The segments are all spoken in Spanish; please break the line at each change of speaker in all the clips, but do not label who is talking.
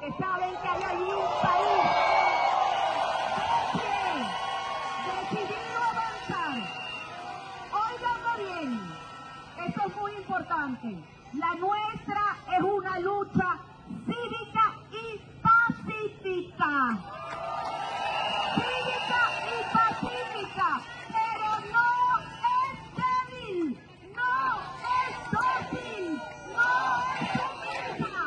porque saben que hay allí un país decidido a avanzar. Óiganlo bien, esto es muy importante. La nuestra es una lucha cívica y pacífica. Cívica y pacífica, pero no es débil, no es dócil, no es sumisa.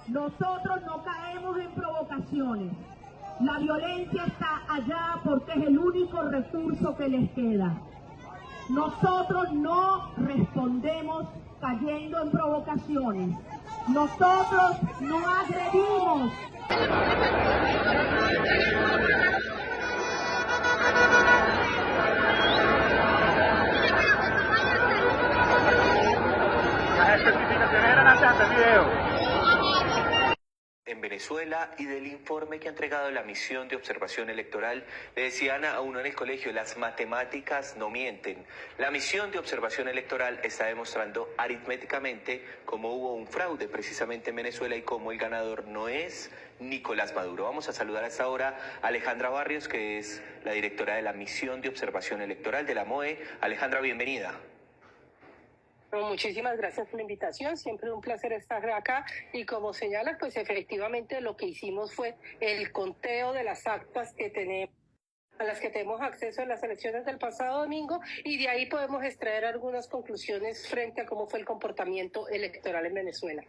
Nosotros no caemos en provocaciones. La violencia está allá porque es el único recurso que les queda. Nosotros no respondemos cayendo en provocaciones. Nosotros no agredimos.
Las especificaciones eran antes del video.
En Venezuela y del informe que ha entregado la misión de observación electoral, le decían a uno en el colegio, las matemáticas no mienten. La misión de observación electoral está demostrando aritméticamente cómo hubo un fraude precisamente en Venezuela y cómo el ganador no es Nicolás Maduro. Vamos a saludar a esta hora a Alejandra Barrios, que es la directora de la misión de observación electoral de la MOE. Alejandra, bienvenida.
Muchísimas gracias por la invitación, siempre un placer estar acá y como señalas, pues efectivamente lo que hicimos fue el conteo de las actas que tenemos, a las que tenemos acceso en las elecciones del pasado domingo y de ahí podemos extraer algunas conclusiones frente a cómo fue el comportamiento electoral en Venezuela.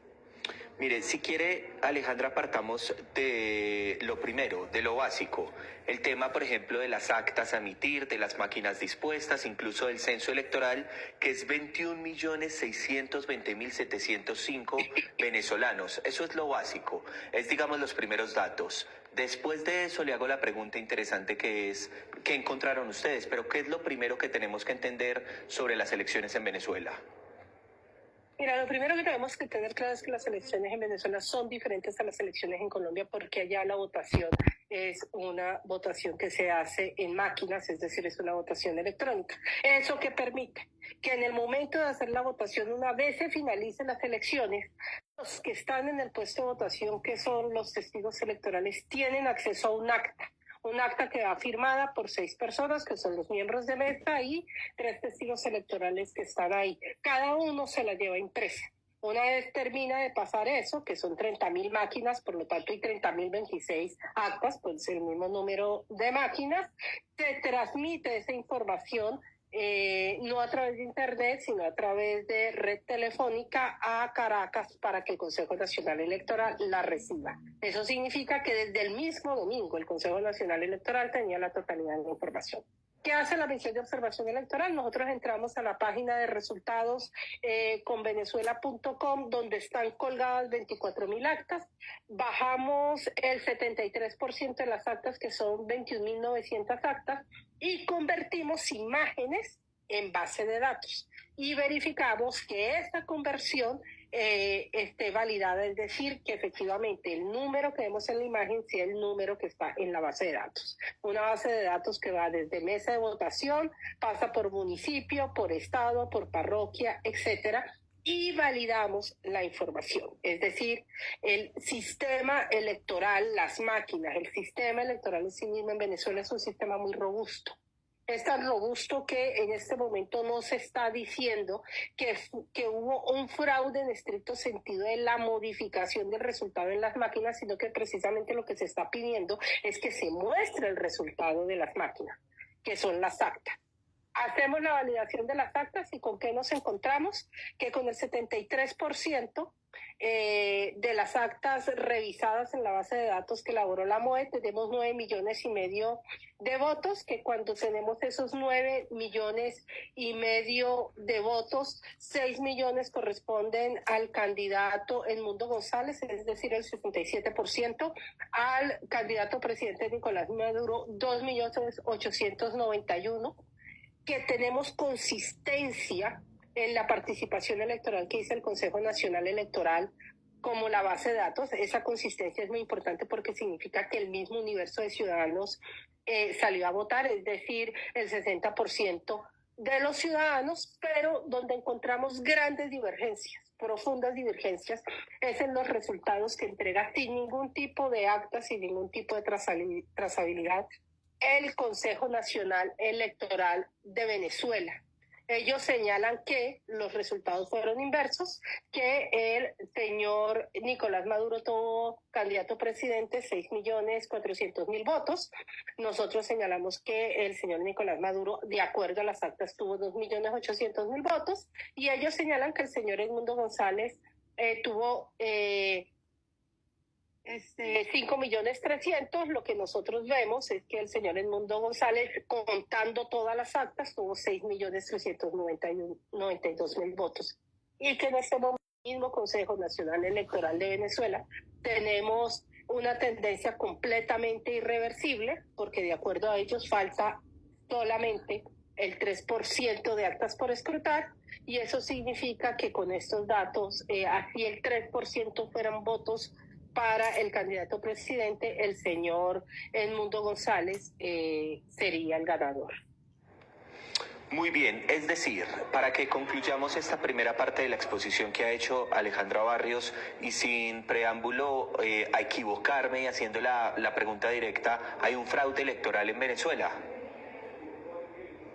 Mire, si quiere, Alejandra, partamos de lo primero, de lo básico. El tema, por ejemplo, de las actas a emitir, de las máquinas dispuestas, incluso del censo electoral, que es 21.620.705 venezolanos. Eso es lo básico, es, digamos, los primeros datos. Después de eso le hago la pregunta interesante que es, ¿qué encontraron ustedes? Pero ¿qué es lo primero que tenemos que entender sobre las elecciones en Venezuela?
Mira, lo primero que tenemos que tener claro es que las elecciones en Venezuela son diferentes a las elecciones en Colombia porque allá la votación es una votación que se hace en máquinas, es decir, es una votación electrónica. ¿Eso qué permite? Que en el momento de hacer la votación, una vez se finalicen las elecciones, los que están en el puesto de votación, que son los testigos electorales, tienen acceso a un acta que va firmada por 6 personas, que son los miembros de mesa, y 3 testigos electorales que están ahí. Cada uno se la lleva impresa. Una vez termina de pasar eso, que son 30.000 máquinas, por lo tanto hay 30.026 actas, pues el mismo número de máquinas, se transmite esa información no a través de internet, sino a través de red telefónica a Caracas para que el Consejo Nacional Electoral la reciba. Eso significa que desde el mismo domingo el Consejo Nacional Electoral tenía la totalidad de la información. ¿Qué hace la misión de observación electoral? Nosotros entramos a la página de resultados convenezuela.com, donde están colgadas 24.000 actas. Bajamos el 73% de las actas, que son 21.900 actas, y convertimos imágenes en base de datos. Y verificamos que esta conversión esté validada, es decir, que efectivamente el número que vemos en la imagen sea el número que está en la base de datos. Una base de datos que va desde mesa de votación, pasa por municipio, por estado, por parroquia, etcétera, y validamos la información. Es decir, el sistema electoral, las máquinas, el sistema electoral en sí mismo en Venezuela es un sistema muy robusto. Es tan robusto que en este momento no se está diciendo que hubo un fraude en estricto sentido de la modificación del resultado en las máquinas, sino que precisamente lo que se está pidiendo es que se muestre el resultado de las máquinas, que son las actas. Hacemos la validación de las actas y ¿con qué nos encontramos? Que con el 73% de las actas revisadas en la base de datos que elaboró la MOE, tenemos 9,5 millones de votos, que cuando tenemos esos 9,5 millones de votos, 6 millones corresponden al candidato Edmundo González, es decir, el 67%, al candidato presidente Nicolás Maduro, 2,891,000, que tenemos consistencia en la participación electoral que dice el Consejo Nacional Electoral como la base de datos. Esa consistencia es muy importante porque significa que el mismo universo de ciudadanos salió a votar, es decir, el 60% de los ciudadanos, pero donde encontramos grandes divergencias, profundas divergencias, es en los resultados que entrega sin ningún tipo de acta, sin ningún tipo de trazabilidad, el Consejo Nacional Electoral de Venezuela. Ellos señalan que los resultados fueron inversos, que el señor Nicolás Maduro tuvo candidato presidente 6.400.000 votos. Nosotros señalamos que el señor Nicolás Maduro, de acuerdo a las actas, tuvo 2.800.000 votos, y ellos señalan que el señor Edmundo González tuvo 5.300.000. Lo que nosotros vemos es que el señor Edmundo González, contando todas las actas, tuvo 6.392.000 votos. Y que en este momento, el mismo Consejo Nacional Electoral de Venezuela, tenemos una tendencia completamente irreversible, porque de acuerdo a ellos falta solamente el 3% de actas por escrutar, y eso significa que con estos datos, así el 3% fueran votos para el candidato presidente, el señor Edmundo González sería el ganador.
Muy bien, es decir, para que concluyamos esta primera parte de la exposición que ha hecho Alejandra Barrios, y sin preámbulo a equivocarme y haciendo la pregunta directa, ¿hay un fraude electoral en Venezuela?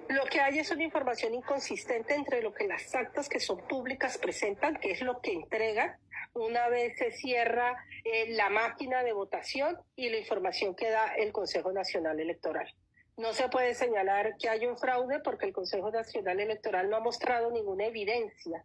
Lo que hay es una información inconsistente entre lo que las actas que son públicas presentan, que es lo que entregan una vez se cierra la máquina de votación, y la información que da el Consejo Nacional Electoral. No se puede señalar que hay un fraude porque el Consejo Nacional Electoral no ha mostrado ninguna evidencia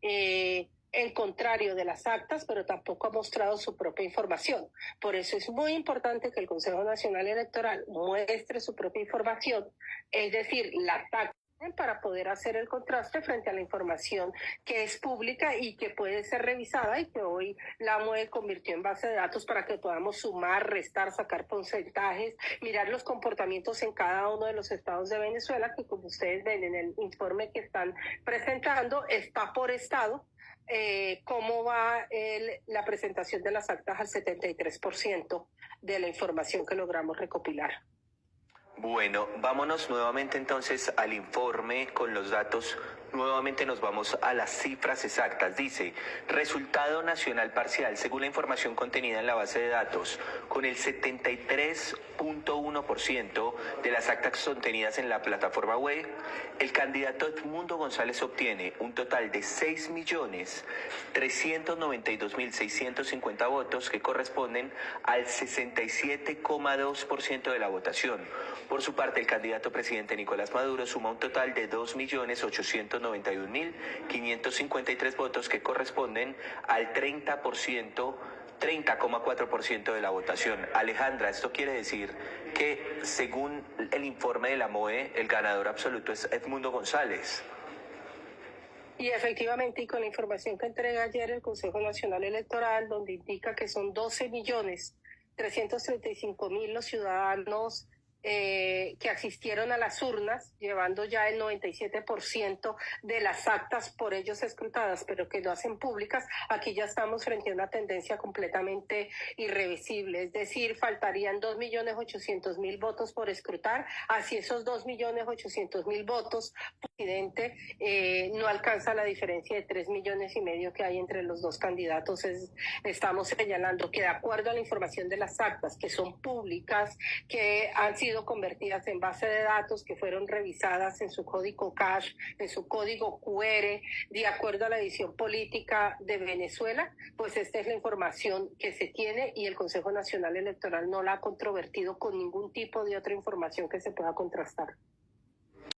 en contrario de las actas, pero tampoco ha mostrado su propia información. Por eso es muy importante que el Consejo Nacional Electoral muestre su propia información, es decir, las actas, para poder hacer el contraste frente a la información que es pública y que puede ser revisada, y que hoy la MOE convirtió en base de datos para que podamos sumar, restar, sacar porcentajes, mirar los comportamientos en cada uno de los estados de Venezuela, que como ustedes ven en el informe que están presentando, está por estado. Cómo va la presentación de las actas al 73% de la información que logramos recopilar.
Bueno, vámonos nuevamente entonces al informe con los datos. Nuevamente nos vamos a las cifras exactas. Dice, resultado nacional parcial, según la información contenida en la base de datos, con el 73.1% de las actas contenidas en la plataforma web, el candidato Edmundo González obtiene un total de 6.392.650 votos, que corresponden al 67,2% de la votación. Por su parte, el candidato presidente Nicolás Maduro suma un total de 2.891.553 votos, que corresponden al 30,4% de la votación. Alejandra, esto quiere decir que, según el informe de la MOE, el ganador absoluto es Edmundo González.
Y efectivamente, y con la información que entrega ayer el Consejo Nacional Electoral, donde indica que son 12.335.000 los ciudadanos que asistieron a las urnas, llevando ya el 97% de las actas por ellos escrutadas, pero que no hacen públicas. Aquí ya estamos frente a una tendencia completamente irreversible, es decir, faltarían 2.800.000 votos por escrutar. Así esos 2.800.000 votos, presidente, no alcanza la diferencia de 3,5 millones que hay entre los dos candidatos. Estamos señalando que, de acuerdo a la información de las actas, que son públicas, que han sido convertidas en base de datos, que fueron revisadas en su código CASH, en su código QR, de acuerdo a la edición política de Venezuela, pues esta es la información que se tiene, y el Consejo Nacional Electoral no la ha controvertido con ningún tipo de otra información que se pueda contrastar.